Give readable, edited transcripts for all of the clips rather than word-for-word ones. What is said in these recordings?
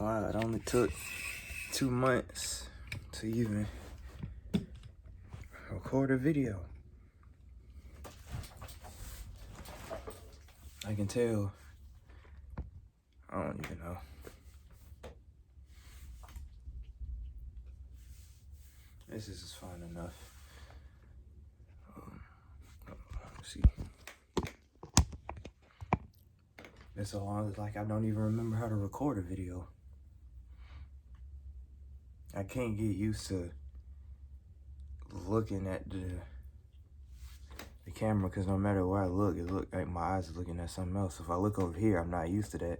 Wow, it only took 2 months to even record a video. I can tell. I don't even know. This is fine enough. Let's see. It's so long, like I don't even remember how to record a video. I can't get used to looking at the camera because no matter where I look, it look like my eyes are looking at something else. If I look over here, I'm not used to that.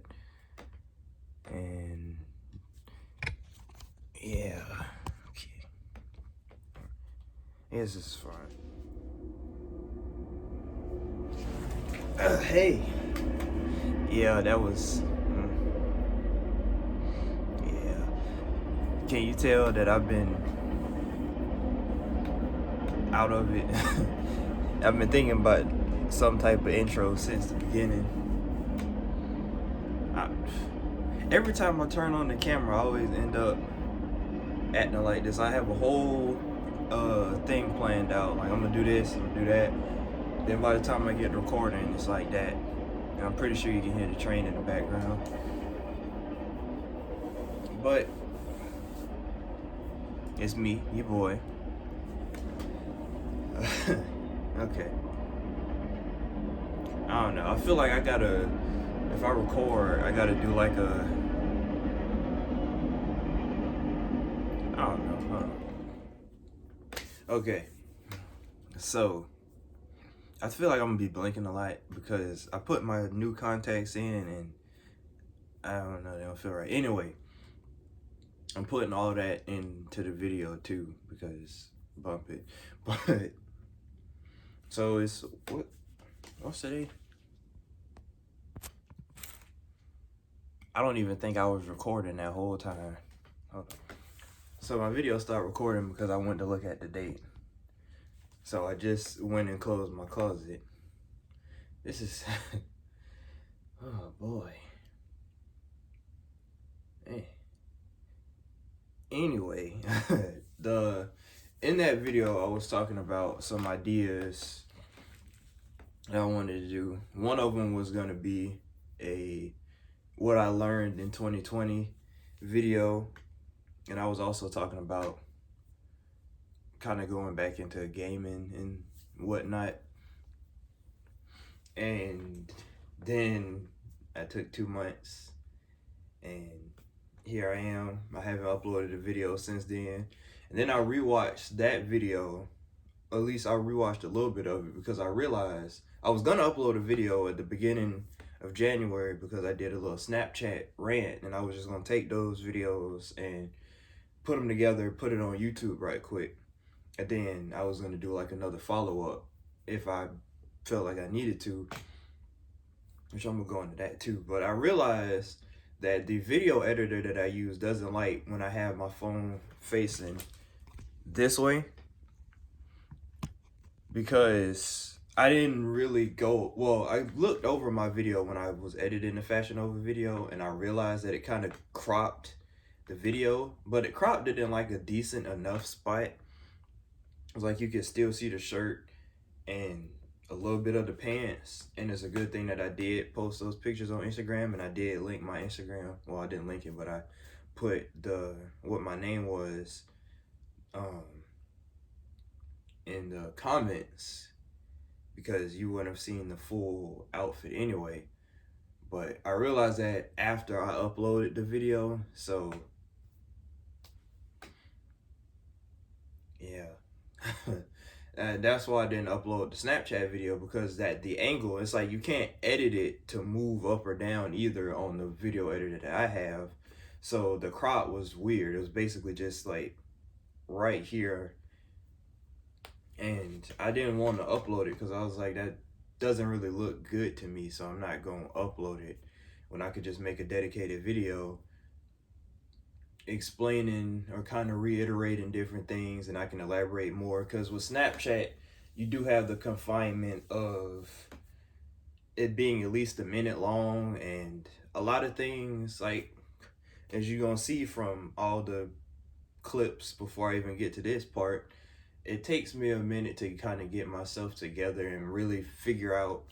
And yeah, okay. This is fun. Hey, yeah, that was. Yeah, can you tell that I've been out of it? I've been thinking about some type of intro since the beginning. Every time I turn on the camera, I always end up acting like this. I have a whole thing planned out. Like, I'm gonna do this, I'm gonna do that. Then by the time I get recording, it's like that. And I'm pretty sure you can hear the train in the background. But it's me, your boy. Okay. I don't know. I feel like I gotta, if I record, I gotta do like a, I don't know. Hold on. Okay. So, I feel like I'm gonna be blinking a lot because I put my new contacts in and I don't know, they don't feel right. Anyway, I'm putting all that into the video too because bump it. But so it's what's today? I don't even think I was recording that whole time. Hold on. So my video stopped recording because I went to look at the date. So I just went and closed my closet. This is oh boy. Hey. Anyway, in that video I was talking about some ideas that I wanted to do. One of them was gonna be a what I learned in 2020 video, and I was also talking about kind of going back into gaming and whatnot. And then I took 2 months, and here I am. I haven't uploaded a video since then. And then I rewatched that video. At least I rewatched a little bit of it because I realized I was gonna upload a video at the beginning of January because I did a little Snapchat rant, and I was just gonna take those videos and put them together, put it on YouTube right quick. And then I was gonna do like another follow-up if I felt like I needed to, which I'm gonna go into that too. But I realized that the video editor that I use doesn't like when I have my phone facing this way, because I didn't really go, well, I looked over my video when I was editing the Fashion Over video, and I realized that it kind of cropped the video, but it cropped it in like a decent enough spot. It was like you could still see the shirt and a little bit of the pants, and it's a good thing that I did post those pictures on Instagram, and I did link my Instagram. Well, I didn't link it, but I put what my name was in the comments because you wouldn't have seen the full outfit anyway. But I realized that after I uploaded the video, so yeah. And that's why I didn't upload the Snapchat video, because the angle, it's like you can't edit it to move up or down either on the video editor that I have. So the crop was weird. It was basically just like right here. And I didn't want to upload it because I was like, that doesn't really look good to me, so I'm not going to upload it when I could just make a dedicated video explaining or kind of reiterating different things, and I can elaborate more. Because with Snapchat, you do have the confinement of it being at least a minute long, and a lot of things, like as you're gonna see from all the clips before I even get to this part, it takes me a minute to kind of get myself together and really figure out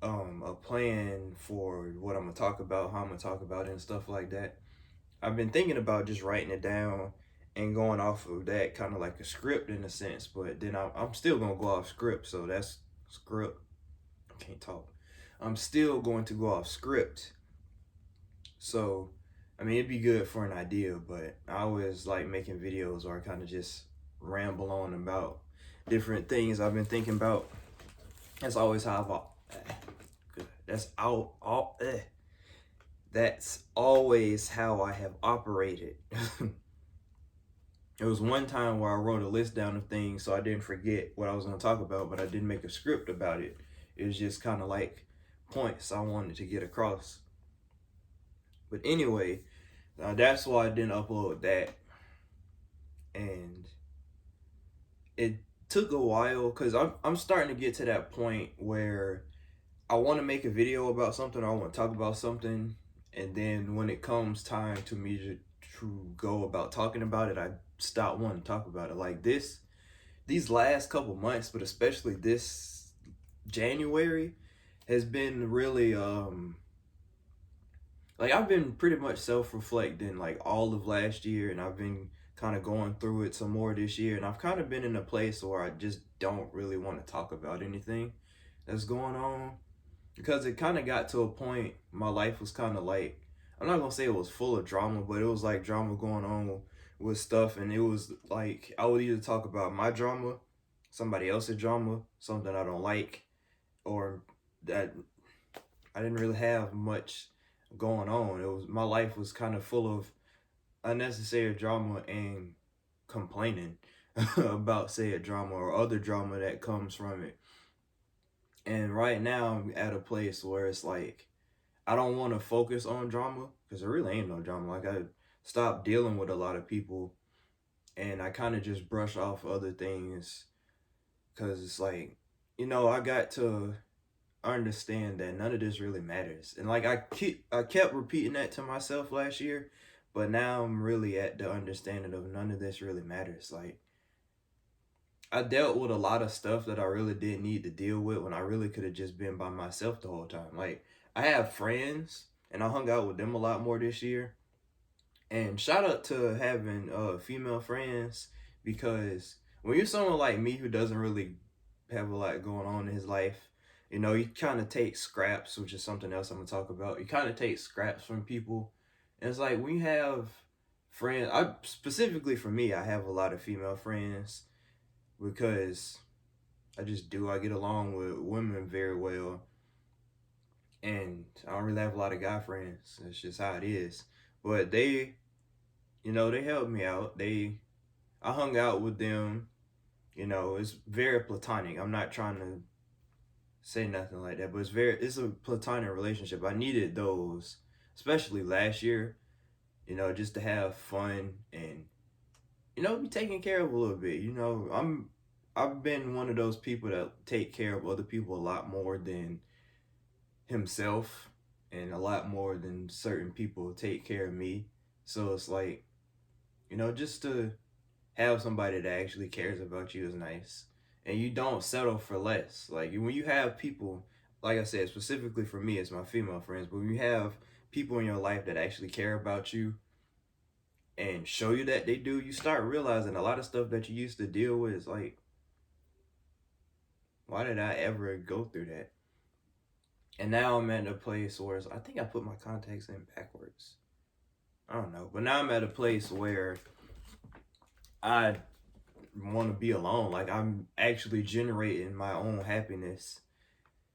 a plan for what I'm gonna talk about, how I'm gonna talk about it, and stuff like that. I've been thinking about just writing it down and going off of that, kind of like a script in a sense, but then I'm still gonna go off script, so that's script. I can't talk. I'm still going to go off script, so I mean it'd be good for an idea, but I always like making videos where I kind of just ramble on about different things I've been thinking about. That's always how that's that's always how I have operated. It was one time where I wrote a list down of things so I didn't forget what I was going to talk about, but I didn't make a script about it. It was just kind of like points I wanted to get across. But anyway, that's why I didn't upload that. And it took a while because I'm starting to get to that point where I want to make a video about something, or I want to talk about something, and then when it comes time to me to go about talking about it, I stop wanting to talk about it. Like these last couple months, but especially this January, has been really like I've been pretty much self-reflecting like all of last year, and I've been kind of going through it some more this year, and I've kind of been in a place where I just don't really want to talk about anything that's going on, because it kind of got to a point my life was kind of like, I'm not gonna say it was full of drama, but it was like drama going on with stuff, and it was like I would either talk about my drama, somebody else's drama, something I don't like, or that I didn't really have much going on. It was, my life was kind of full of unnecessary drama and complaining about said drama or other drama that comes from it. And right now I'm at a place where it's like I don't want to focus on drama because there really ain't no drama. Like I stopped dealing with a lot of people, and I kind of just brush off other things because it's like, I got to understand that none of this really matters. And like I kept repeating that to myself last year, but now I'm really at the understanding of none of this really matters. Like I dealt with a lot of stuff that I really didn't need to deal with when I really could have just been by myself the whole time. Like I have friends and I hung out with them a lot more this year. And shout out to having female friends, because when you're someone like me who doesn't really have a lot going on in his life, you kind of take scraps, which is something else I'm gonna talk about. You kind of take scraps from people, and it's like when you have friends. I specifically for me, I have a lot of female friends because I just do. I get along with women very well, and I don't really have a lot of guy friends. That's just how it is. But they helped me out. I hung out with them. It's very platonic. I'm not trying to say nothing like that, but it's a platonic relationship. I needed those, especially last year, just to have fun and be taken care of a little bit. I've been one of those people that take care of other people a lot more than himself, and a lot more than certain people take care of me. So it's like, just to have somebody that actually cares about you is nice. And you don't settle for less. Like when you have people, like I said, specifically for me, it's my female friends, but when you have people in your life that actually care about you and show you that they do, you start realizing a lot of stuff that you used to deal with is like, why did I ever go through that? And now I'm at a place where I think I put my contacts in backwards. I don't know. But now I'm at a place where I want to be alone. Like I'm actually generating my own happiness,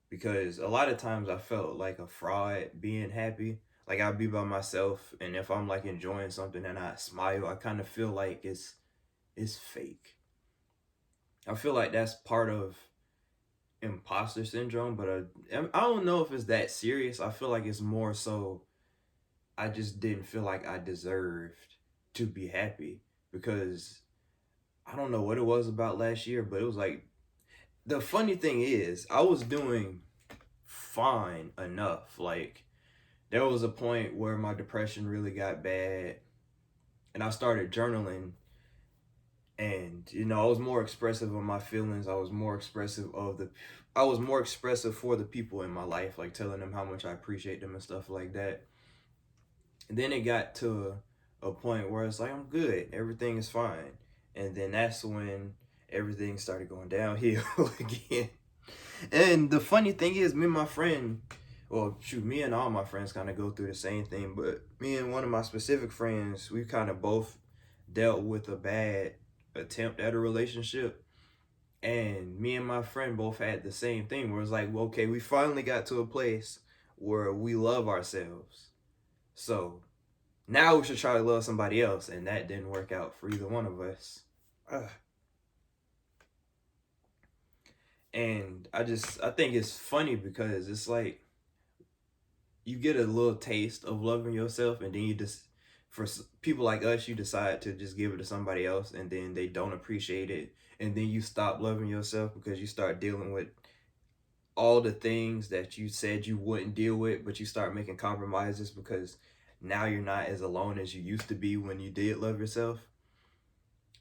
because a lot of times I felt like a fraud being happy. Like I'd be by myself, and if I'm like enjoying something and I smile, I kind of feel like it's fake. I feel like that's part of imposter syndrome, but I don't know if it's that serious. I feel like it's more so I just didn't feel like I deserved to be happy, because I don't know what it was about last year, but it was like, the funny thing is I was doing fine enough. Like there was a point where my depression really got bad, and I started journaling. And I was more expressive of my feelings. I was more expressive for the people in my life, like telling them how much I appreciate them and stuff like that. And then it got to a point where it's like, I'm good, everything is fine. And then that's when everything started going downhill again. And the funny thing is, me and my friend, well, shoot, me and all my friends kind of go through the same thing, but me and one of my specific friends, we kind of both dealt with a bad attempt at a relationship. And me and my friend both had the same thing where it's like, well, okay, we finally got to a place where we love ourselves. So now we should try to love somebody else. And that didn't work out for either one of us. Ugh. And I think it's funny because it's like you get a little taste of loving yourself, and then you just, for people like us, you decide to just give it to somebody else, and then they don't appreciate it. And then you stop loving yourself because you start dealing with all the things that you said you wouldn't deal with, but you start making compromises because now you're not as alone as you used to be when you did love yourself.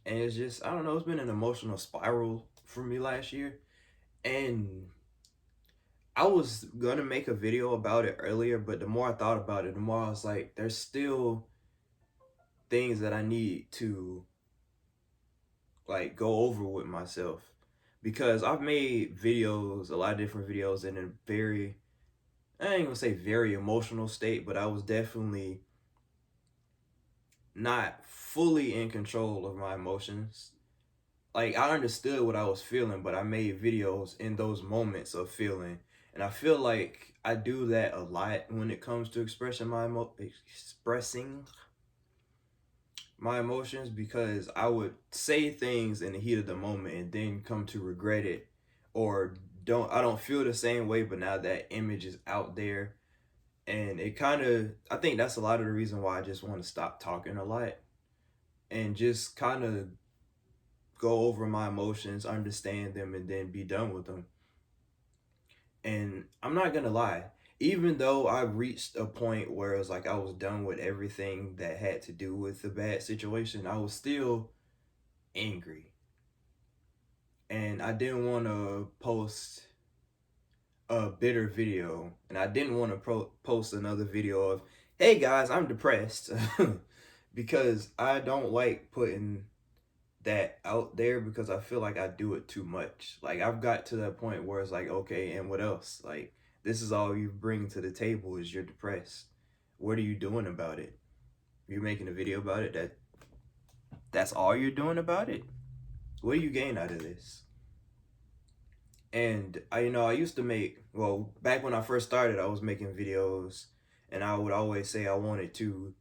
And it's just, I don't know, it's been an emotional spiral for me last year. And I was gonna make a video about it earlier, but the more I thought about it, the more I was like, there's still things that I need to like go over with myself. Because I've made videos, a lot of different videos, in a very, I ain't gonna say very emotional state, but I was definitely not fully in control of my emotions. Like, I understood what I was feeling, but I made videos in those moments of feeling. And I feel like I do that a lot when it comes to expressing my emotions, because I would say things in the heat of the moment and then come to regret it, or I don't feel the same way, but now that image is out there. And it kind of, I think that's a lot of the reason why I just want to stop talking a lot and just kind of go over my emotions, understand them, and then be done with them. And I'm not gonna lie, even though I reached a point where it's like I was done with everything that had to do with the bad situation, I was still angry. And I didn't want to post a bitter video, and I didn't want to post another video of, hey guys, I'm depressed, because I don't like putting that out there, because I feel like I do it too much. Like, I've got to that point where it's like, okay, and what else? Like, this is all you bring to the table is you're depressed. What are you doing about it? You're making a video about it. That's all you're doing about it? What do you gain out of this? And I used to make, well, back when I first started, I was making videos, and I would always say I wanted to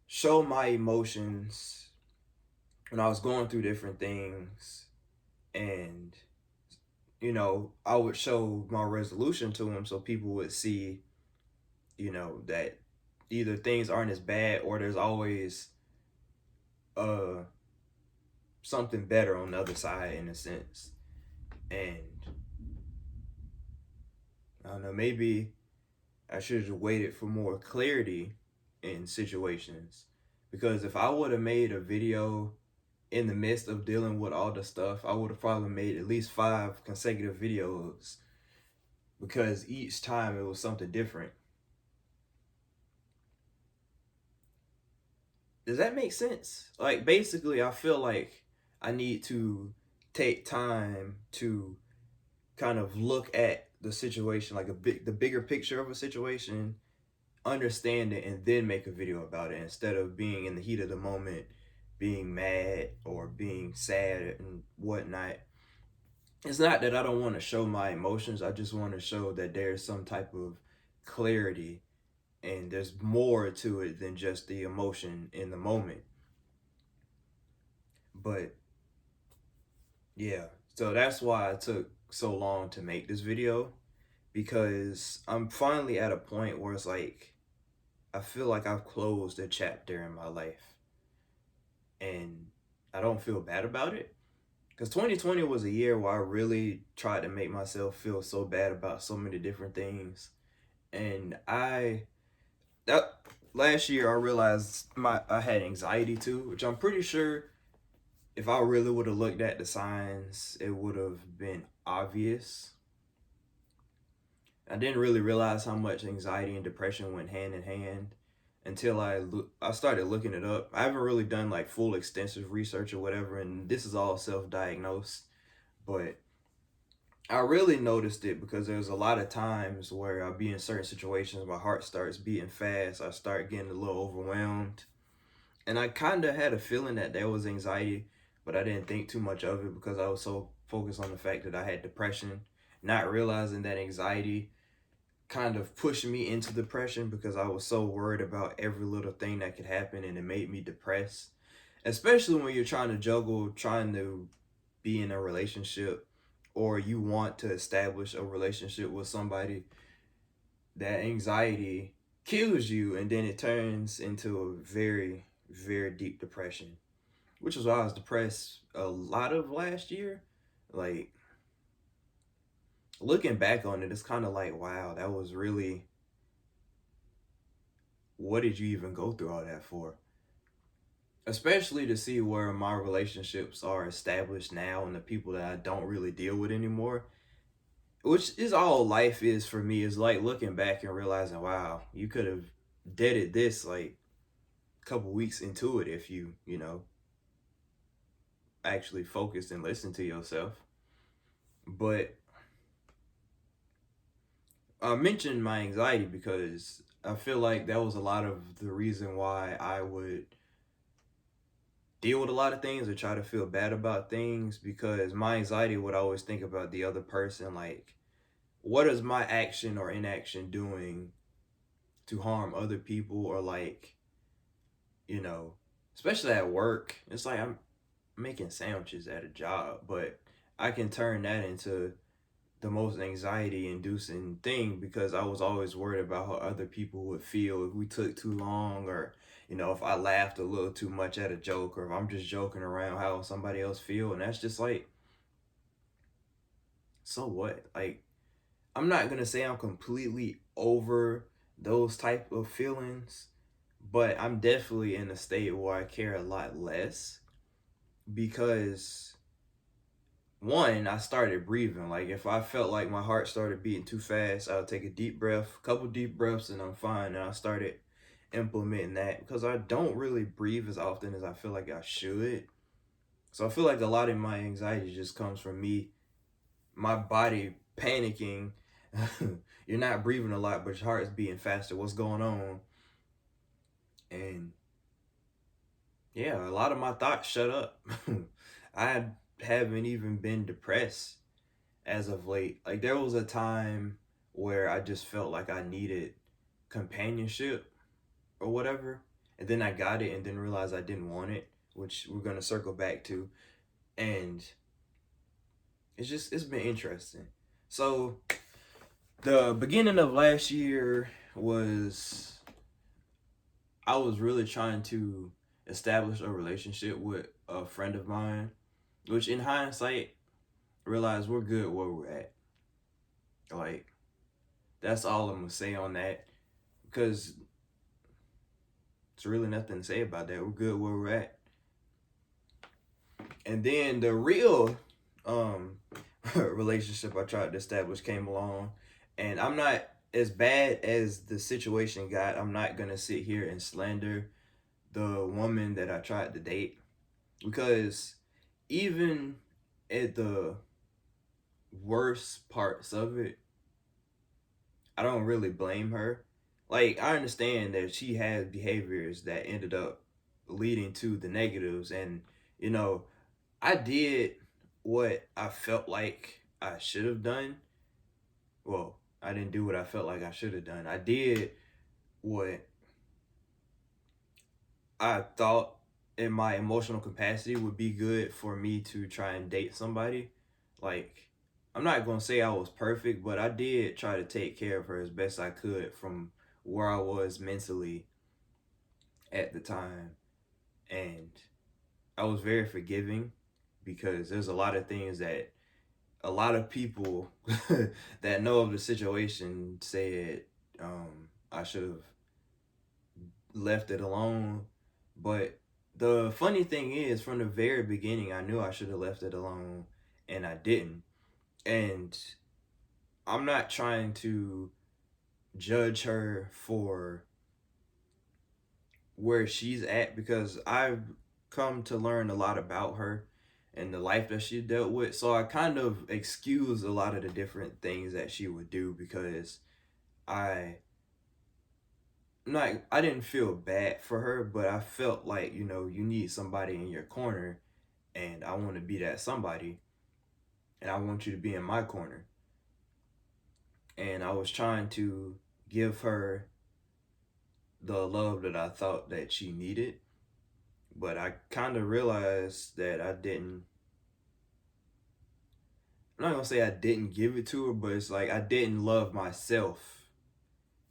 show my emotions when I was going through different things. And I would show my resolution to them so people would see, that either things aren't as bad, or there's always uh something better on the other side, in a sense. And I don't know, maybe I should have waited for more clarity in situations. Because if I would have made a video in the midst of dealing with all the stuff, I would have probably made at least 5 consecutive videos, because each time it was something different. Does that make sense? Like, basically, I feel like I need to take time to kind of look at the situation, like the bigger picture of a situation, understand it, and then make a video about it, instead of being in the heat of the moment, being mad or being sad and whatnot. It's not that I don't want to show my emotions. I just want to show that there's some type of clarity, and there's more to it than just the emotion in the moment. But yeah, so that's why it took so long to make this video, because I'm finally at a point where it's like I feel like I've closed a chapter in my life, and I don't feel bad about it. Because 2020 was a year where I really tried to make myself feel so bad about so many different things. And that last year I realized I had anxiety too, which I'm pretty sure if I really would have looked at the signs, it would have been obvious. I didn't really realize how much anxiety and depression went hand in hand until I started looking it up. I haven't really done like full extensive research or whatever, and this is all self-diagnosed, but I really noticed it because there's a lot of times where I'll be in certain situations, my heart starts beating fast, I start getting a little overwhelmed, and I kind of had a feeling that there was anxiety, but I didn't think too much of it because I was so focused on the fact that I had depression, not realizing that anxiety kind of pushed me into depression because I was so worried about every little thing that could happen, and it made me depressed. Especially when you're trying to juggle trying to be in a relationship, or you want to establish a relationship with somebody, that anxiety kills you and then it turns into a very, very deep depression. Which is why I was depressed a lot of last year. Like, looking back on it, it's kind of like, wow, that was really, what did you even go through all that for? Especially to see where my relationships are established now and the people that I don't really deal with anymore, which is all life is for me, is like looking back and realizing, wow, you could have deaded this like a couple weeks into it if you actually focused and listened to yourself. But I mentioned my anxiety because I feel like that was a lot of the reason why I would deal with a lot of things or try to feel bad about things, because my anxiety would always think about the other person, like, what is my action or inaction doing to harm other people, or like, you know, especially at work. It's like I'm making sandwiches at a job, but I can turn that into the most anxiety inducing thing because I was always worried about how other people would feel if we took too long, or if I laughed a little too much at a joke, or if I'm just joking around, how somebody else feel. And that's just like, so what? Like, I'm not gonna say I'm completely over those type of feelings, but I'm definitely in a state where I care a lot less because, one, I started breathing. Like, if I felt like my heart started beating too fast, I would take a deep breath, a couple deep breaths, and I'm fine. And I started implementing that because I don't really breathe as often as I feel like I should. So I feel like a lot of my anxiety just comes from me, my body panicking. You're not breathing a lot, but your heart is beating faster. What's going on? And yeah, a lot of my thoughts shut up. I haven't even been depressed as of late. Like, there was a time where I just felt like I needed companionship or whatever, and then I got it and then realized I didn't want it, which we're gonna circle back to. And it's been interesting. So the beginning of last year was, I was really trying to establish a relationship with a friend of mine, which in hindsight realized we're good where we're at. Like, that's all I'm gonna say on that, because there's really nothing to say about that. We're good where we're at. And then the real um relationship I tried to establish came along, and I'm not, as bad as the situation got, I'm not gonna sit here and slander the woman that I tried to date, because even at the worst parts of it, I don't really blame her. Like, I understand that she had behaviors that ended up leading to the negatives, and you know, I did what I felt like I should have done. Well, I didn't do what I felt like I should have done. I did what I thought in my emotional capacity would be good for me to try and date somebody. Like, I'm not going to say I was perfect, but I did try to take care of her as best I could from where I was mentally at the time. And I was very forgiving because there's a lot of things that a lot of people that know of the situation said I should have left it alone. But the funny thing is, from the very beginning, I knew I should have left it alone, and I didn't. And I'm not trying to judge her for where she's at, because I've come to learn a lot about her and the life that she dealt with. So I kind of excuse a lot of the different things that she would do, because I I didn't feel bad for her, but I felt like, you need somebody in your corner, and I want to be that somebody, and I want you to be in my corner. And I was trying to give her the love that I thought that she needed, but I kind of realized that I'm not gonna say I didn't give it to her, but it's like I didn't love myself,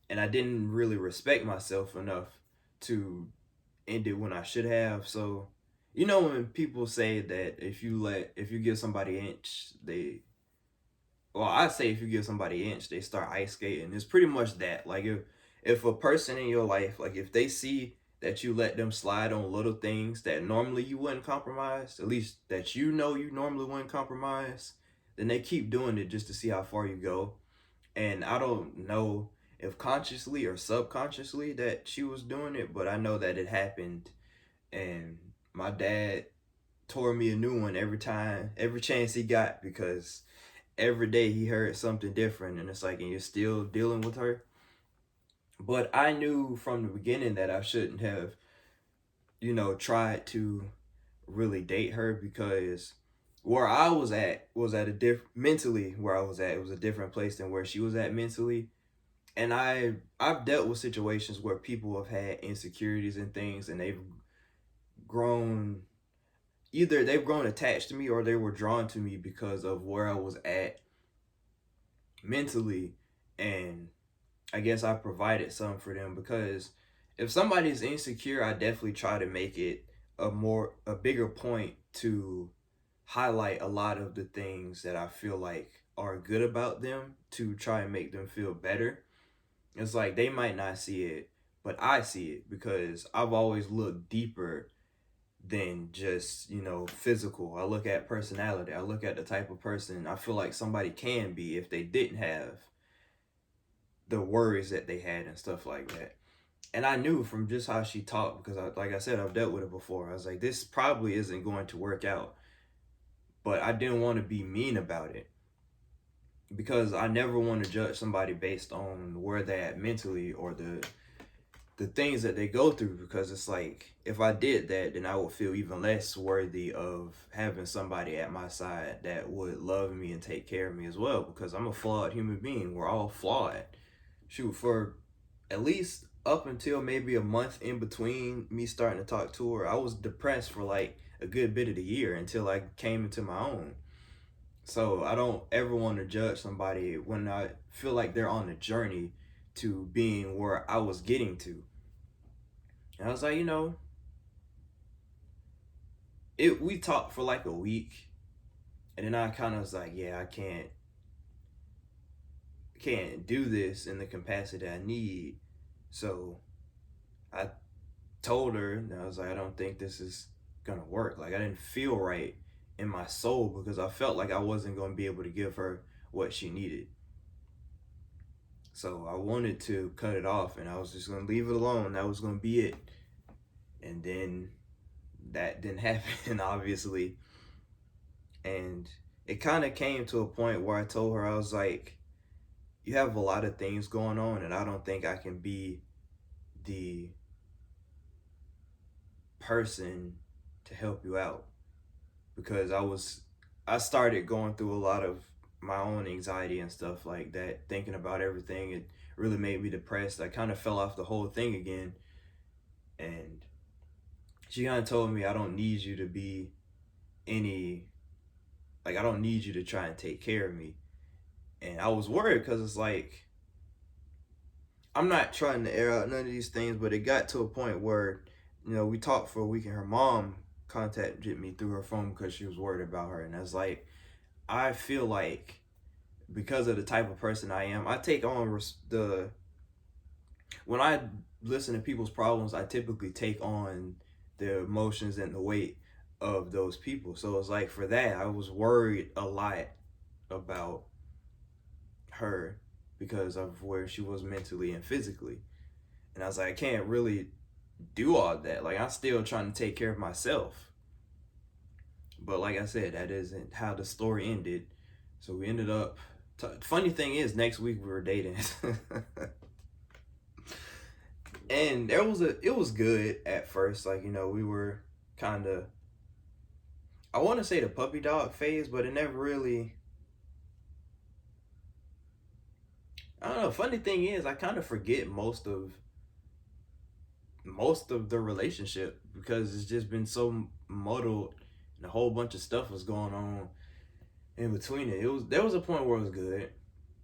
and I didn't really respect myself enough to end it when I should have. So, when people say that if you give somebody an inch, I say if you give somebody an inch, they start ice skating. It's pretty much that. Like, if a person in your life, like if they see that you let them slide on little things that normally you wouldn't compromise, at least that you normally wouldn't compromise, then they keep doing it just to see how far you go. And I don't know if consciously or subconsciously that she was doing it, but I know that it happened. And my dad tore me a new one every chance he got, because every day he heard something different, and it's like, and you're still dealing with her. But I knew from the beginning that I shouldn't have, tried to really date her, because where I was at was at a mentally, where I was at, it was a different place than where she was at mentally. And I've dealt with situations where people have had insecurities and things, and grown they've grown attached to me, or they were drawn to me because of where I was at mentally. And I guess I provided some for them, because if somebody's insecure, I definitely try to make it a bigger point to highlight a lot of the things that I feel like are good about them, to try and make them feel better. It's like they might not see it, but I see it, because I've always looked deeper than just, physical. I look at personality. I look at the type of person I feel like somebody can be if they didn't have the worries that they had and stuff like that. And I knew from just how she talked, because like I said, I've dealt with it before. I was like, this probably isn't going to work out, but I didn't want to be mean about it, because I never want to judge somebody based on where they're at mentally, or the things that they go through, because it's like, if I did that, then I would feel even less worthy of having somebody at my side that would love me and take care of me as well, because I'm a flawed human being. We're all flawed. Shoot, for at least up until maybe a month in between me starting to talk to her, I was depressed for like a good bit of the year, until I came into my own. So I don't ever want to judge somebody when I feel like they're on a journey to being where I was getting to. And I was like, we talked for like a week, and then I kind of was like, yeah, I can't do this in the capacity I need. So I told her, and I was like, I don't think this is gonna work. Like, I didn't feel right in my soul, because I felt like I wasn't gonna be able to give her what she needed. So I wanted to cut it off, and I was just gonna leave it alone. That was gonna be it. And then that didn't happen, obviously. And it kind of came to a point where I told her, I was like, you have a lot of things going on, and I don't think I can be the person to help you out, because I started going through a lot of my own anxiety and stuff like that, thinking about everything. It really made me depressed. I kind of fell off the whole thing again. And she kind of told me, I don't need you to be any, like, I don't need you to try and take care of me. And I was worried, because it's like, I'm not trying to air out none of these things, but it got to a point where, we talked for a week, and her mom contacted me through her phone because she was worried about her. And I was like, I feel like, because of the type of person I am, I take on the when I listen to people's problems, I typically take on the emotions and the weight of those people. So it's like for that, I was worried a lot about her because of where she was mentally and physically. And I was like, I can't really do all that. Like, I'm still trying to take care of myself. But like I said, that isn't how the story ended. So we ended up. Funny thing is, next week we were dating. And it was good at first. Like, we were kind of, I want to say the puppy dog phase, but it never really. I don't know. Funny thing is, I kind of forget most of the relationship because it's just been so muddled, and a whole bunch of stuff was going on in between it. There was a point where it was good.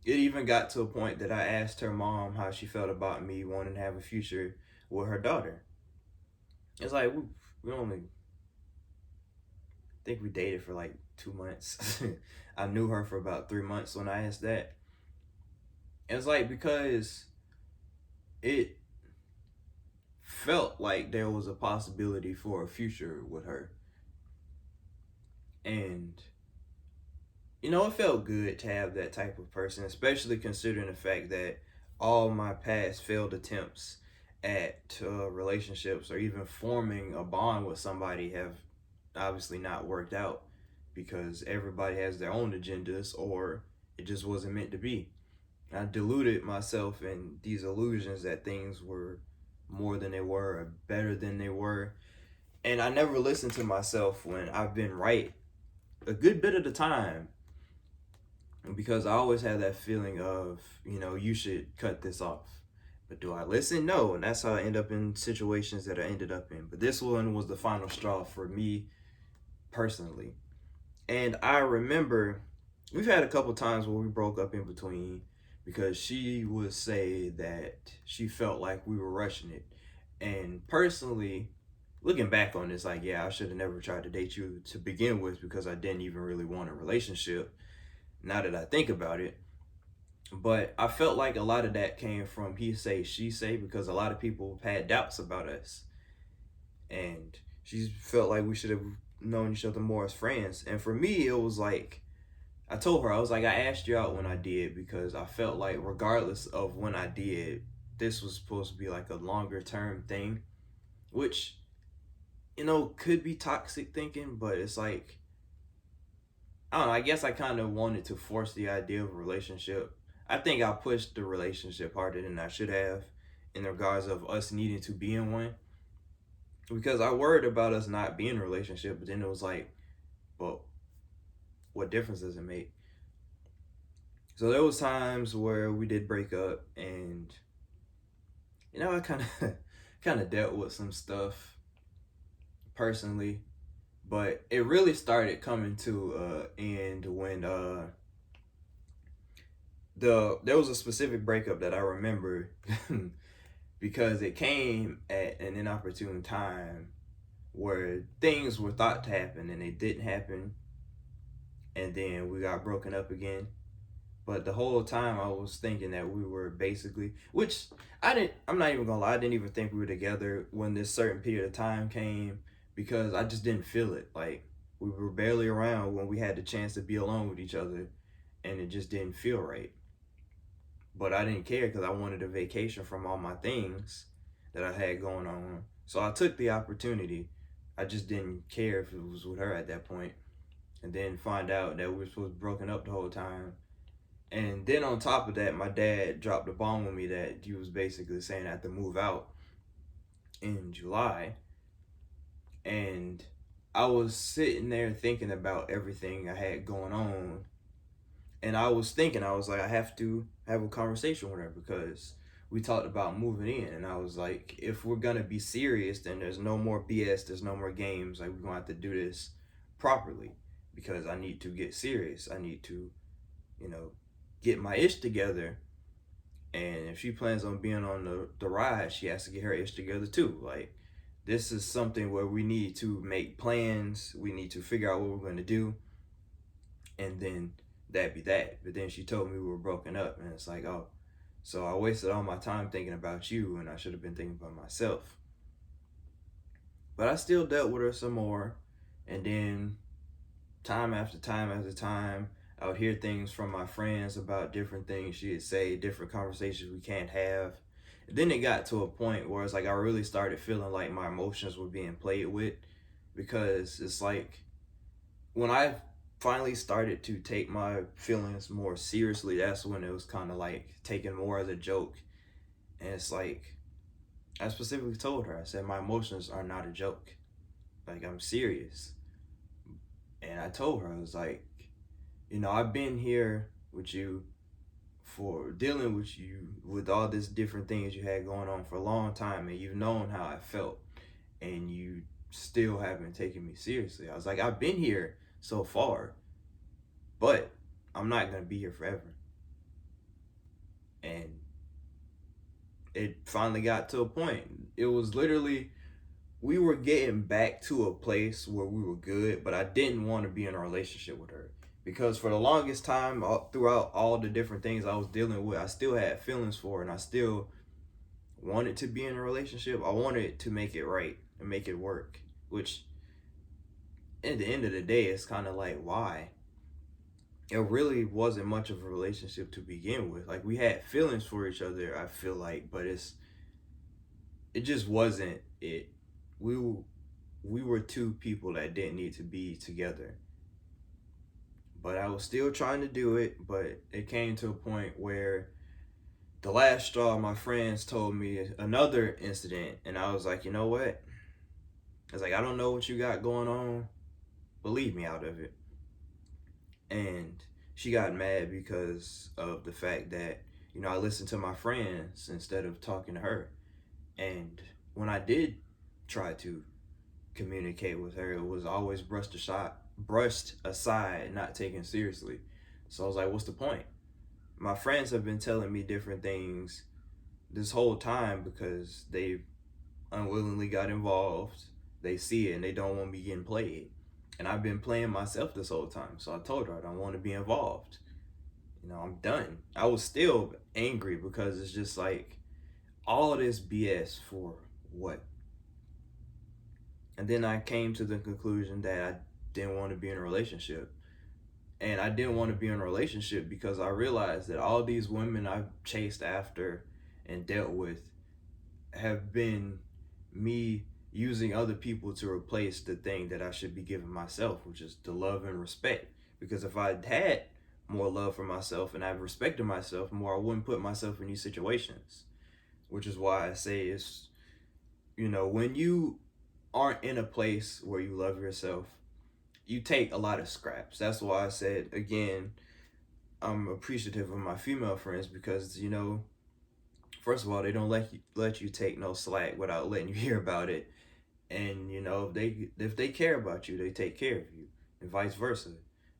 It even got to a point that I asked her mom how she felt about me wanting to have a future with her daughter. It's like we only think we dated for like 2 months. I knew her for about 3 months when I asked that. And it's like because it felt like there was a possibility for a future with her. And it felt good to have that type of person, especially considering the fact that all my past failed attempts at relationships or even forming a bond with somebody have obviously not worked out because everybody has their own agendas or it just wasn't meant to be. I deluded myself in these illusions that things were more than they were or better than they were. And I never listened to myself when I've been right a good bit of the time because I always have that feeling of, you should cut this off. But do I listen? No. And that's how I end up in situations that I ended up in. But this one was the final straw for me personally. And I remember we've had a couple times where we broke up in between because she would say that she felt like we were rushing it. And personally, looking back on this, like, yeah, I should have never tried to date you to begin with because I didn't even really want a relationship now that I think about it. But I felt like a lot of that came from he say, she say, because a lot of people had doubts about us. And she felt like we should have known each other more as friends. And for me, it was like, I told her, I was like, I asked you out when I did because I felt like, regardless of when I did, this was supposed to be like a longer term thing, which, could be toxic thinking, but it's like, I don't know. I guess I kind of wanted to force the idea of a relationship. I think I pushed the relationship harder than I should have in regards of us needing to be in one because I worried about us not being in a relationship. But then it was like, well, what difference does it make? So there was times where we did break up, and I kind of kind of dealt with some stuff personally, but it really started coming to end when there was a specific breakup that I remember because it came at an inopportune time where things were thought to happen and they didn't happen, and then we got broken up again. But the whole time I was thinking that we were basically, which I'm not even gonna lie, I didn't even think we were together when this certain period of time came because I just didn't feel it. Like we were barely around when we had the chance to be alone with each other and it just didn't feel right. But I didn't care because I wanted a vacation from all my things that I had going on. So I took the opportunity. I just didn't care if it was with her at that point. And then find out that we were supposed to be broken up the whole time. And then on top of that, my dad dropped a bomb on me that he was basically saying I had to move out in July. And I was sitting there thinking about everything I had going on. And I was thinking, I was like, I have to have a conversation with her because we talked about moving in. And I was like, if we're going to be serious, then there's no more BS, there's no more games. Like, we're going to have to do this properly because I need to get serious. I need to, you know, get my ish together. And if she plans on being on the ride, she has to get her ish together too. Like, this is something where we need to make plans. We need to figure out what we're going to do. And then that be that. But then she told me we were broken up. And it's like, oh. So I wasted all my time thinking about you, and I should have been thinking about myself. But I still dealt with her some more. And then time after time after time, I would hear things from my friends about different things she'd say, different conversations we can't have. And then it got to a point where it's like I really started feeling like my emotions were being played with, because it's like when I finally started to take my feelings more seriously, that's when it was kind of like taken more as a joke. And it's like I specifically told her, I said, my emotions are not a joke. Like, I'm serious. And I told her, I was like, I've been here with you for dealing with you with all this different things you had going on for a long time, and you've known how I felt, and you still haven't taken me seriously. I was like, I've been here so far, but I'm not gonna be here forever. And it finally got to a point. It was literally, we were getting back to a place where we were good, but I didn't want to be in a relationship with her, because for the longest time, throughout all the different things I was dealing with, I still had feelings for her, and I still wanted to be in a relationship. I wanted to make it right and make it work, which at the end of the day, it's kind of like, why? It really wasn't much of a relationship to begin with. Like, we had feelings for each other, I feel like, but it just wasn't it. We we were two people that didn't need to be together. But I was still trying to do it, but it came to a point where the last straw, my friends told me another incident, and I was like, you know what? I was like, I don't know what you got going on, but leave me out of it. And she got mad because of the fact that, I listened to my friends instead of talking to her. And when I did try to communicate with her, it was always brushed aside, not taken seriously. So I was like, what's the point? My friends have been telling me different things this whole time because they unwillingly got involved. They see it and they don't want me getting played. And I've been playing myself this whole time. So I told her I don't want to be involved. I'm done. I was still angry because it's just like all this BS for what? And then I came to the conclusion that I didn't want to be in a relationship. And I didn't want to be in a relationship because I realized that all these women I've chased after and dealt with have been me using other people to replace the thing that I should be giving myself, which is the love and respect. Because if I had more love for myself and I respected myself more, I wouldn't put myself in these situations. Which is why I say it's, when you aren't in a place where you love yourself, you take a lot of scraps. That's why I said, again, I'm appreciative of my female friends because, first of all, they don't let you take no slack without letting you hear about it. And if they care about you, they take care of you, and vice versa.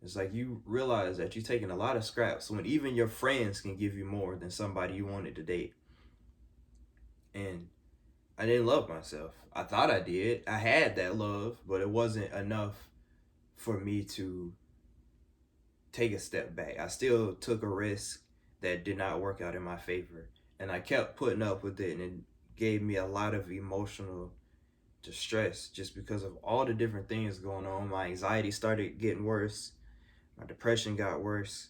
It's like you realize that you're taking a lot of scraps when even your friends can give you more than somebody you wanted to date. And I didn't love myself. I thought I did. I had that love, but it wasn't enough for me to take a step back. I still took a risk that did not work out in my favor. And I kept putting up with it, and it gave me a lot of emotional distress just because of all the different things going on. My anxiety started getting worse. My depression got worse.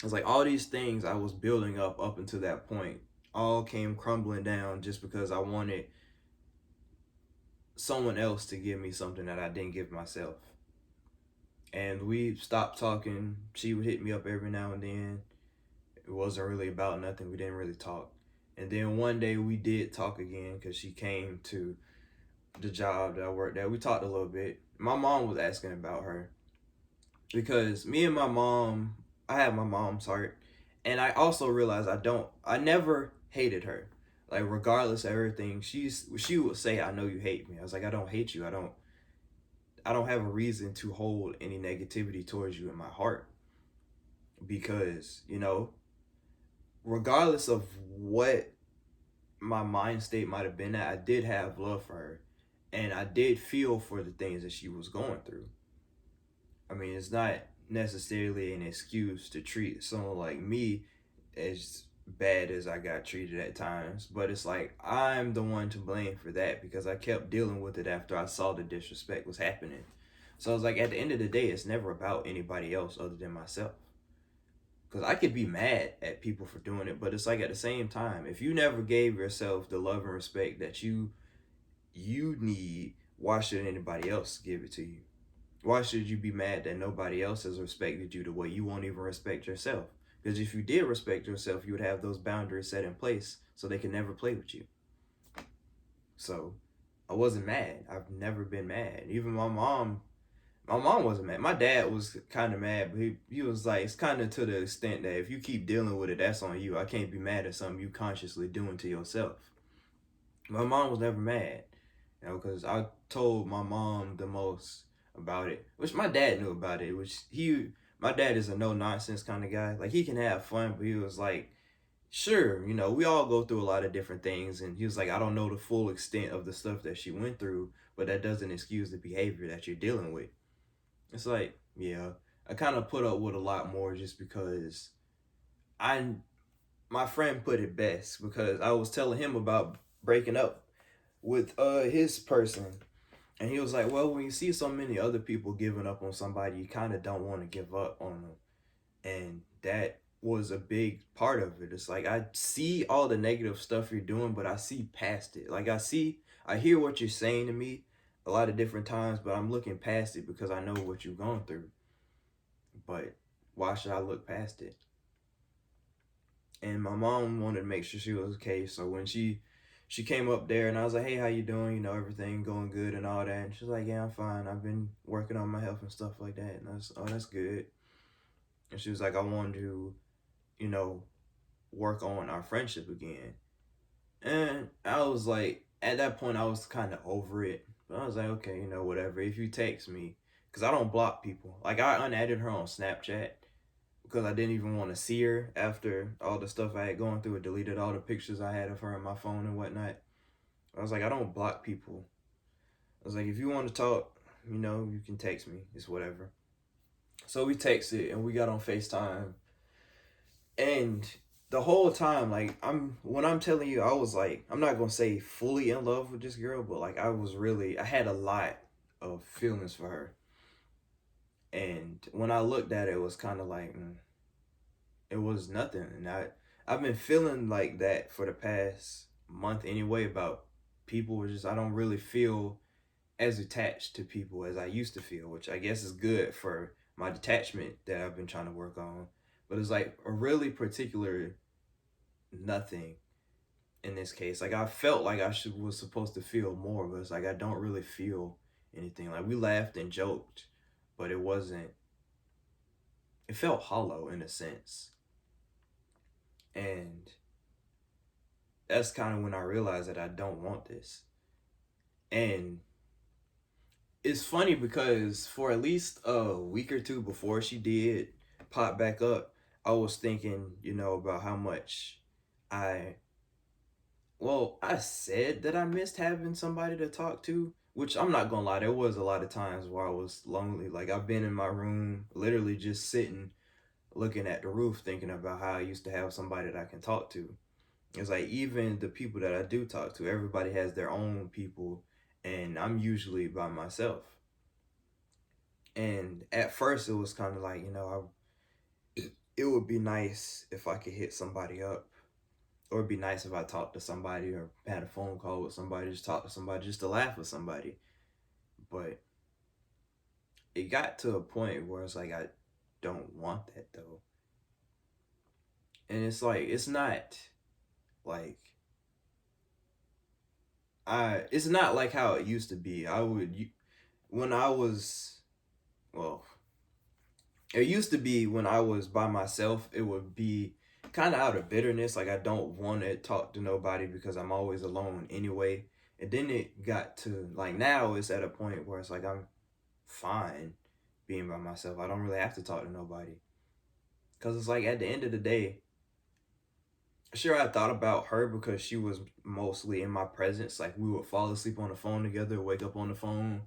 It's like all these things I was building up until that point all came crumbling down just because I wanted someone else to give me something that I didn't give myself. And we stopped talking. She would hit me up every now and then. It wasn't really about nothing. We didn't really talk. And then one day we did talk again because she came to the job that I worked at. We talked a little bit. My mom was asking about her because I have my mom's heart. And I also realized I never hated her. Like, regardless of everything, she would say, I know you hate me. I was like, I don't hate you. I don't have a reason to hold any negativity towards you in my heart because, regardless of what my mind state might have been at, I did have love for her and I did feel for the things that she was going through. I mean, it's not necessarily an excuse to treat someone like me as bad as I got treated at times. But it's like I'm the one to blame for that because I kept dealing with it after I saw the disrespect was happening. So I was like, at the end of the day, it's never about anybody else other than myself. Because I could be mad at people for doing it, but it's like at the same time, if you never gave yourself the love and respect that you need, why should anybody else give it to you? Why should you be mad that nobody else has respected you the way you won't even respect yourself? Because if you did respect yourself, you would have those boundaries set in place so they can never play with you. So I wasn't mad. I've never been mad. Even my mom wasn't mad. My dad was kind of mad, but he was like, it's kind of to the extent that if you keep dealing with it, that's on you. I can't be mad at something you consciously doing to yourself. My mom was never mad, because I told my mom the most about it, which my dad knew about it. My dad is a no nonsense kind of guy. Like he can have fun, but he was like, sure, we all go through a lot of different things, and he was like, I don't know the full extent of the stuff that she went through, but that doesn't excuse the behavior that you're dealing with. It's like, yeah, I kind of put up with a lot more just because I my friend put it best because I was telling him about breaking up with his person, and he was like, well, when you see so many other people giving up on somebody, you kind of don't want to give up on them. And that was a big part of it. It's like I see all the negative stuff you're doing, but I see past it. Like I hear what you're saying to me a lot of different times, but I'm looking past it because I know what you're going through. But why should I look past it? And my mom wanted to make sure she was okay, so when she came up there and I was like, hey, how you doing? Everything going good and all that. And she's like, yeah, I'm fine. I've been working on my health and stuff like that. And I was, oh, that's good. And she was like, I wanted to, you know, work on our friendship again. And I was like, at that point, I was kind of over it. But I was like, okay, whatever. If you text me, because I don't block people. Like, I unadded her on Snapchat because I didn't even want to see her after all the stuff I had gone through. It deleted all the pictures I had of her on my phone and whatnot. I was like, I don't block people. I was like, if you want to talk, you can text me. It's whatever. So we texted and we got on FaceTime. And the whole time, like when I'm telling you, I was like, I'm not gonna say fully in love with this girl, but like I had a lot of feelings for her. And when I looked at it, it was kind of like it was nothing. And I've been feeling like that for the past month anyway about people. Just I don't really feel as attached to people as I used to feel, which I guess is good for my detachment that I've been trying to work on. But it's like a really particular nothing in this case. Like I felt like was supposed to feel more, but it's like I don't really feel anything. Like we laughed and joked, but it wasn't. It felt hollow in a sense, and that's kind of when I realized that I don't want this. And it's funny because for at least a week or two before she did pop back up, I was thinking, about how much I I said that I missed having somebody to talk to, which I'm not gonna lie, there was a lot of times where I was lonely. Like I've been in my room, literally just sitting, looking at the roof, thinking about how I used to have somebody that I can talk to. It's like even the people that I do talk to, everybody has their own people, and I'm usually by myself. And at first, it was kind of like, it would be nice if I could hit somebody up, or it'd be nice if I talked to somebody or had a phone call with somebody, just talk to somebody, just to laugh with somebody. But it got to a point where it's like I don't want that though. And it's like it's not like it's not like how it used to be. When I was well, it used to be when I was by myself, it would be kind of out of bitterness. Like I don't want to talk to nobody because I'm always alone anyway. And then it got to like now it's at a point where it's like I'm fine being by myself. I don't really have to talk to nobody. Because it's like at the end of the day, sure, I thought about her because she was mostly in my presence. Like we would fall asleep on the phone together, wake up on the phone.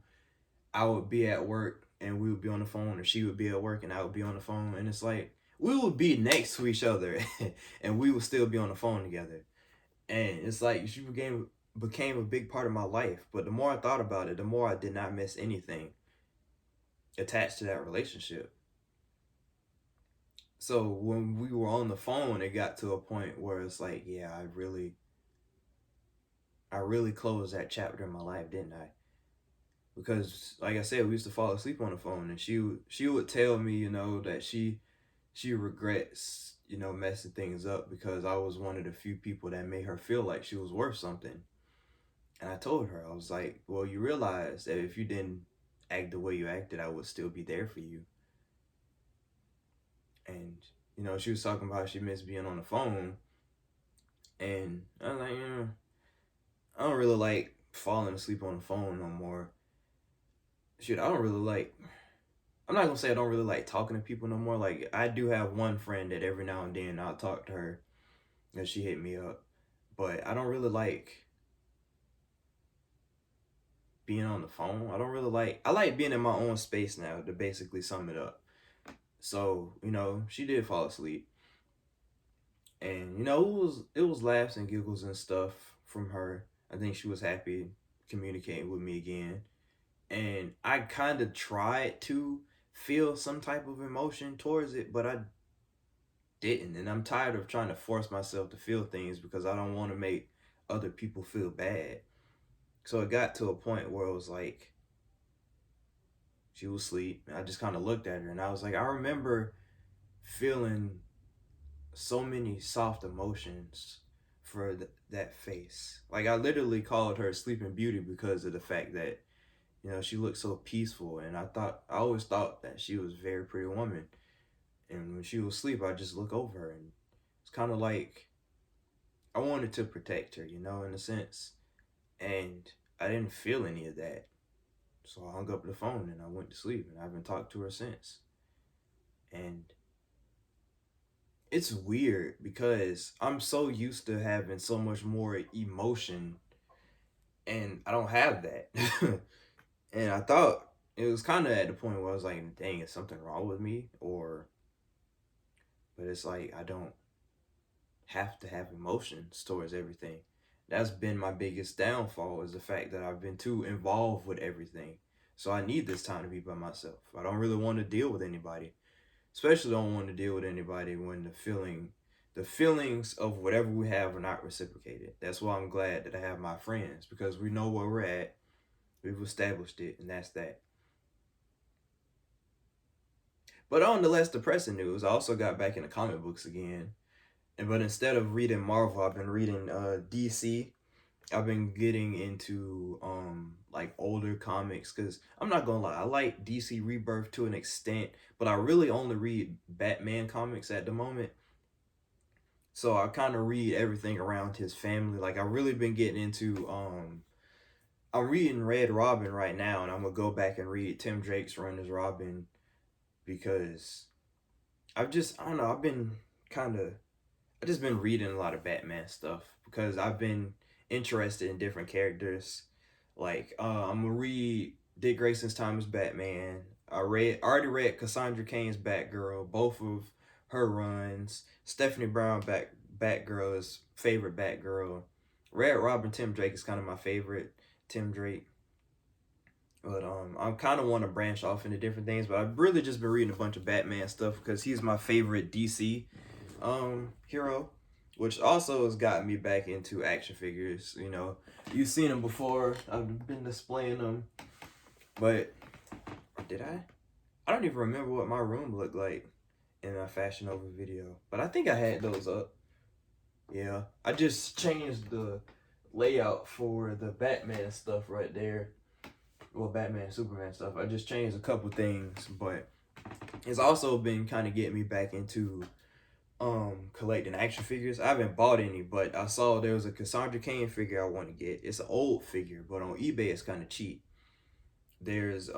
I would be at work and we would be on the phone, or she would be at work and I would be on the phone. And it's like we would be next to each other and we would still be on the phone together. And it's like she became a big part of my life. But the more I thought about it, the more I did not miss anything attached to that relationship. So when we were on the phone, it got to a point where it's like, yeah, I really closed that chapter in my life, didn't I? Because like I said, we used to fall asleep on the phone, and she would tell me, that she regrets, messing things up because I was one of the few people that made her feel like she was worth something. And I told her, I was like, well, you realize that if you didn't act the way you acted, I would still be there for you. And, she was talking about how she missed being on the phone. And I was like, I don't really like falling asleep on the phone no more. Shit, I don't really like, I'm not gonna say I don't really like talking to people no more. Like, I do have one friend that every now and then I'll talk to her and she hit me up. But I don't really like being on the phone. I don't really I like being in my own space now, to basically sum it up. So, she did fall asleep. And, it was laughs and giggles and stuff from her. I think she was happy communicating with me again. And I kind of tried to feel some type of emotion towards it, but I didn't. And I'm tired of trying to force myself to feel things because I don't want to make other people feel bad. So it got to a point where it was like she was asleep. And I just kind of looked at her and I was like, I remember feeling so many soft emotions for that face. Like, I literally called her Sleeping Beauty because of the fact that, she looked so peaceful. And I always thought that she was a very pretty woman. And when she was asleep, I just look over her and it's kind of like I wanted to protect her, in a sense. And I didn't feel any of that. So I hung up the phone and I went to sleep and I haven't talked to her since. And it's weird because I'm so used to having so much more emotion and I don't have that. And I thought it was kind of at the point where I was like, dang, is something wrong with me? But it's like I don't have to have emotions towards everything. That's been my biggest downfall, is the fact that I've been too involved with everything. So I need this time to be by myself. I don't really want to deal with anybody. Especially don't want to deal with anybody when the feelings of whatever we have are not reciprocated. That's why I'm glad that I have my friends, because we know where we're at. We've established it, and that's that. But on the less depressing news, I also got back into comic books again. But instead of reading Marvel, I've been reading DC. I've been getting into like older comics because I'm not gonna lie, I like DC Rebirth to an extent, but I really only read Batman comics at the moment. So I kind of read everything around his family. Like, I've really been getting into I'm reading Red Robin right now, and I'm gonna go back and read Tim Drake's run as Robin because I don't know, kind of I just been reading a lot of Batman stuff because I've been interested in different characters. Like, I'm gonna read Dick Grayson's time as Batman. Already read Cassandra Cain's Batgirl, both of her runs. Stephanie Brown Batgirl's favorite Batgirl. Red Robin Tim Drake is kind of my favorite Tim Drake. But I kind of want to branch off into different things. But I've really just been reading a bunch of Batman stuff because he's my favorite DC hero, which also has gotten me back into action figures. You've seen them before. I've been displaying them, but did I? I don't even remember what my room looked like in a Fashion Over video, but I think I had those up. Yeah, I just changed the layout for the Batman stuff right there. Well, Batman, Superman stuff. I just changed a couple things, but it's also been kind of getting me back into collecting action figures. I haven't bought any, but I saw there was a Cassandra Cain figure I want to get. It's an old figure, but on eBay it's kind of cheap. There's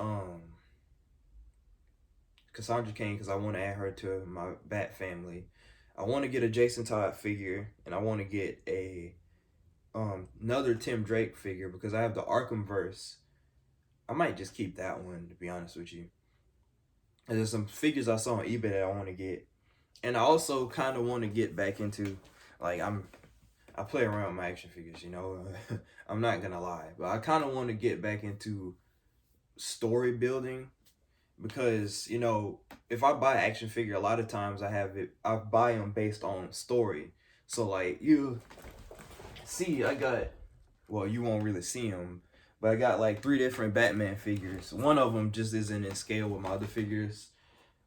Cassandra Cain because I want to add her to my Bat family. I want to get a Jason Todd figure, and I want to get a another Tim Drake figure because I have the Arkham verse. I might just keep that one, to be honest with you. And there's some figures I saw on eBay that I want to get. And I also kind of want to get back into, like, I play around with my action figures, I'm not gonna lie, but I kind of want to get back into story building because if I buy action figure, a lot of times I buy them based on story. So like you see, I got, well, you won't really see them, but I got like three different Batman figures. One of them just isn't in scale with my other figures.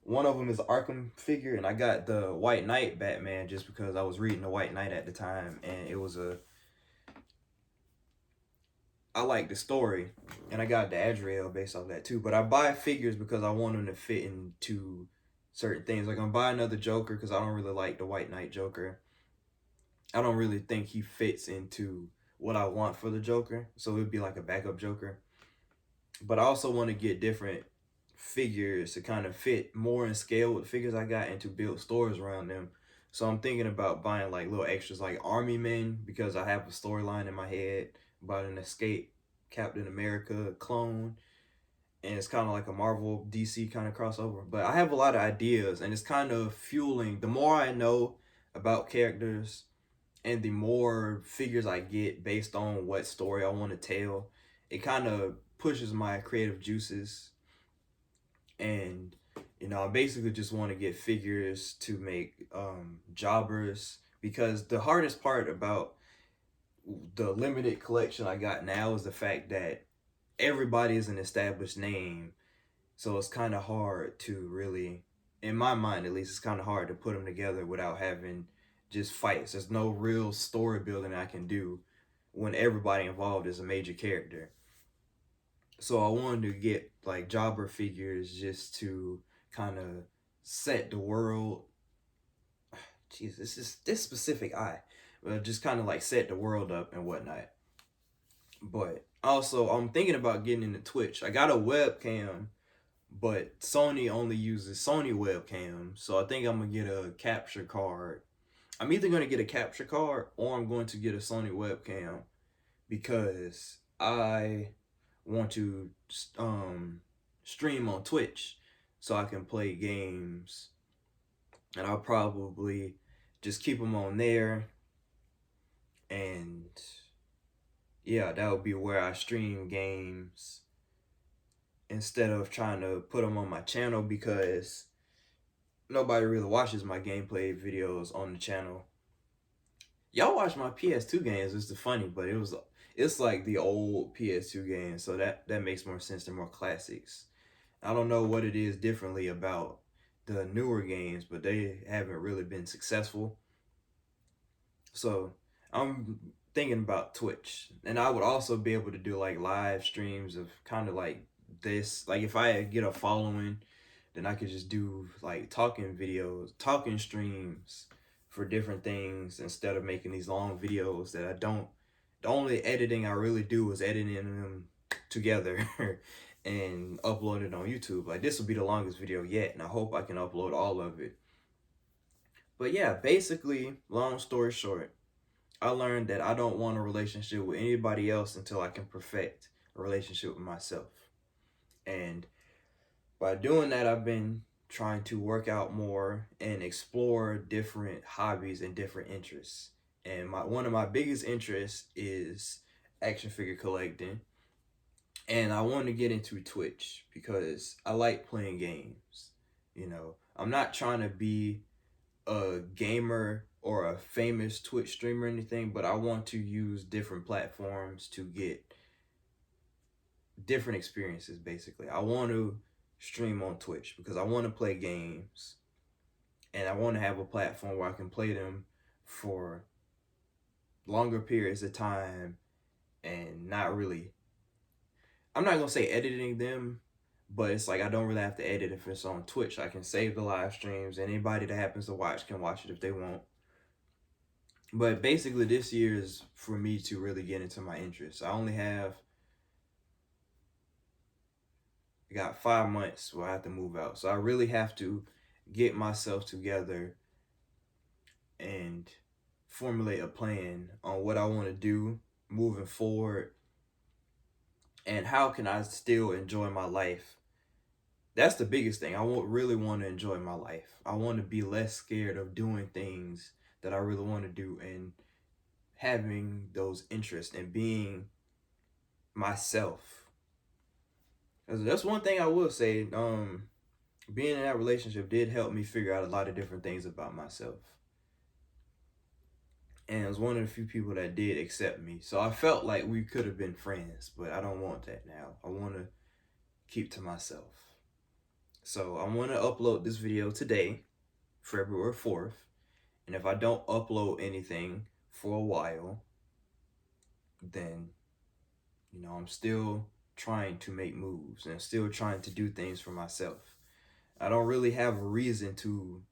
One of them is an Arkham figure, and I got the White Knight Batman just because I was reading the White Knight at the time, and I like the story, and I got the Adriel based off that too. But I buy figures because I want them to fit into certain things. Like I'm buying another Joker because I don't really like the White Knight Joker. I don't really think he fits into what I want for the Joker, so it'd be like a backup Joker. But I also want to get different figures to kind of fit more in scale with the figures I got and to build stores around them. So I'm thinking about buying like little extras like Army Men because I have a storyline in my head about an escape Captain America clone, and it's kind of like a Marvel DC kind of crossover. But I have a lot of ideas, and it's kind of fueling. The more I know about characters, and the more figures I get based on what story I want to tell, it kind of pushes my creative juices. And I basically just want to get figures to make jobbers, because the hardest part about the limited collection I got now is the fact that everybody is an established name, so it's kind of hard to really, in my mind at least, it's kind of hard to put them together without having just fights. There's no real story building I can do when everybody involved is a major character. So I wanted to get like jobber figures just to kind of set the world. Jesus, this is this specific eye, but just kind of like set the world up and whatnot. But also, I'm thinking about getting into Twitch. I got a webcam, but Sony only uses Sony webcam, so I think I'm gonna get a capture card. I'm either gonna get a capture card or I'm going to get a Sony webcam because I want to stream on Twitch so I can play games, and I'll probably just keep them on there. And yeah, that would be where I stream games instead of trying to put them on my channel because nobody really watches my gameplay videos on the channel. Y'all watch my PS2 games, it's the funny, but it's like the old PS2 games, so that makes more sense. They're more classics. I don't know what it is differently about the newer games, but they haven't really been successful. So I'm thinking about Twitch, and I would also be able to do like live streams of kind of like this. Like if I get a following, then I could just do like talking videos, talking streams for different things instead of making these long videos that I don't. The only editing I really do is editing them together and upload it on YouTube. Like this will be the longest video yet, and I hope I can upload all of it. But yeah, basically, long story short, I learned that I don't want a relationship with anybody else until I can perfect a relationship with myself. And by doing that, I've been trying to work out more and explore different hobbies and different interests. And one of my biggest interests is action figure collecting. And I want to get into Twitch because I like playing games. I'm not trying to be a gamer or a famous Twitch streamer or anything, but I want to use different platforms to get different experiences. Basically, I want to stream on Twitch because I want to play games, and I want to have a platform where I can play them for longer periods of time and not really, I'm not gonna say editing them, but it's like I don't really have to edit if it's on Twitch. I can save the live streams. Anybody that happens to watch can watch it if they want. But basically, this year is for me to really get into my interests. I got 5 months where I have to move out. So I really have to get myself together and formulate a plan on what I want to do moving forward and how can I still enjoy my life that's the biggest thing. Really want to enjoy my life. I want to be less scared of doing things that I really want to do and having those interests and being myself. That's one thing I will say. Being in that relationship did help me figure out a lot of different things about myself. And it was one of the few people that did accept me. So I felt like we could have been friends, but I don't want that now. I want to keep to myself. So I want to upload this video today, February 4th. And if I don't upload anything for a while, then, I'm still trying to make moves and still trying to do things for myself. I don't really have a reason to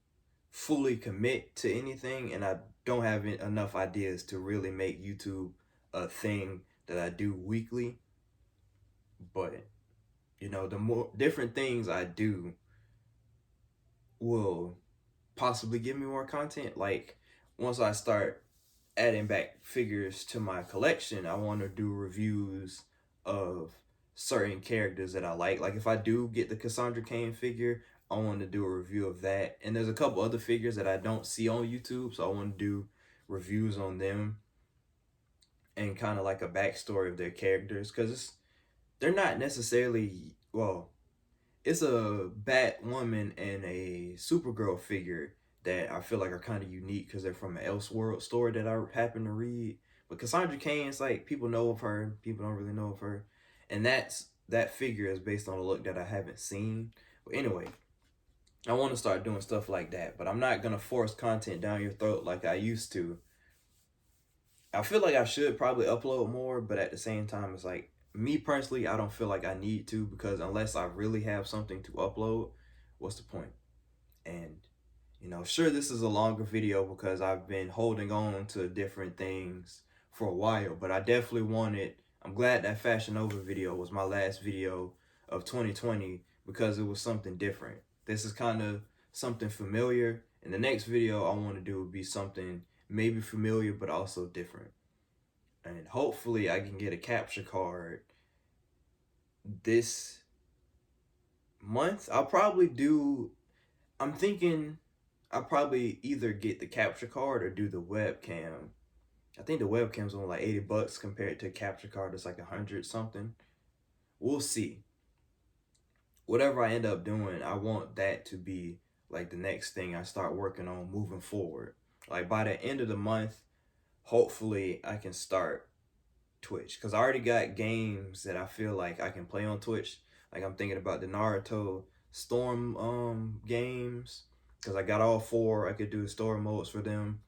fully commit to anything, and I don't have enough ideas to really make YouTube a thing that I do weekly. But, the more different things I do will possibly give me more content. Like, once I start adding back figures to my collection, I want to do reviews of certain characters that I like. Like if I do get the Cassandra Cain figure, I want to do a review of that. And there's a couple other figures that I don't see on YouTube, so I want to do reviews on them and kind of like a backstory of their characters, because they're not necessarily, well, it's a Batwoman and a Supergirl figure that I feel like are kind of unique because they're from an Elseworld story that I happen to read. But Cassandra Cain, it's like people know of her, people don't really know of her, and that figure is based on a look that I haven't seen. But anyway, I want to start doing stuff like that, but I'm not gonna force content down your throat like I used to. I feel like I should probably upload more, but at the same time, it's like me personally, I don't feel like I need to, because unless I really have something to upload, what's the point? And sure, this is a longer video because I've been holding on to different things for a while, but I definitely wanted, I'm glad that Fashion Nova video was my last video of 2020 because it was something different. This is kind of something familiar, and the next video I want to do would be something maybe familiar but also different. And hopefully I can get a capture card this month. I'm thinking I'll probably either get the capture card or do the webcam. I think the webcam's only like $80 compared to a capture card that's like 100 something. We'll see. Whatever I end up doing, I want that to be like the next thing I start working on moving forward. Like by the end of the month, hopefully I can start Twitch, because I already got games that I feel like I can play on Twitch. Like I'm thinking about the Naruto Storm games, because I got all four. I could do story modes for them.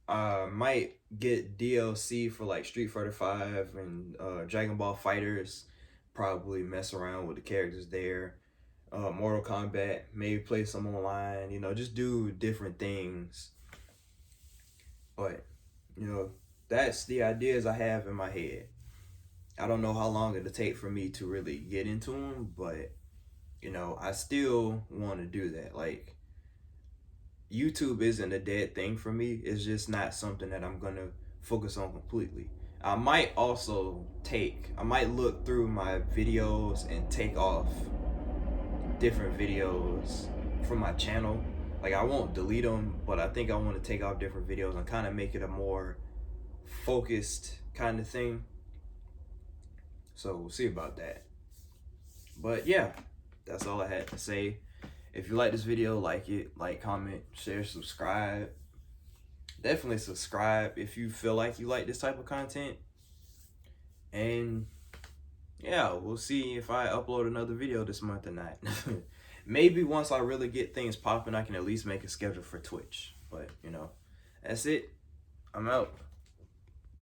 Might get DLC for like Street Fighter 5 and Dragon Ball Fighters. Probably mess around with the characters there. Mortal Kombat, maybe play some online, just do different things. But, that's the ideas I have in my head. I don't know how long it'll take for me to really get into them, but, I still want to do that. Like, YouTube isn't a dead thing for me. It's just not something that I'm going to focus on completely. I might look through my videos and take off different videos from my channel. Like I won't delete them, but I think I want to take off different videos and kind of make it a more focused kind of thing. So we'll see about that. But yeah, that's all I had to say. If you like this video, like it, comment, share, subscribe. Definitely subscribe if you feel like you like this type of content. And yeah, we'll see if I upload another video this month or not. Maybe once I really get things popping, I can at least make a schedule for Twitch. But, that's it. I'm out.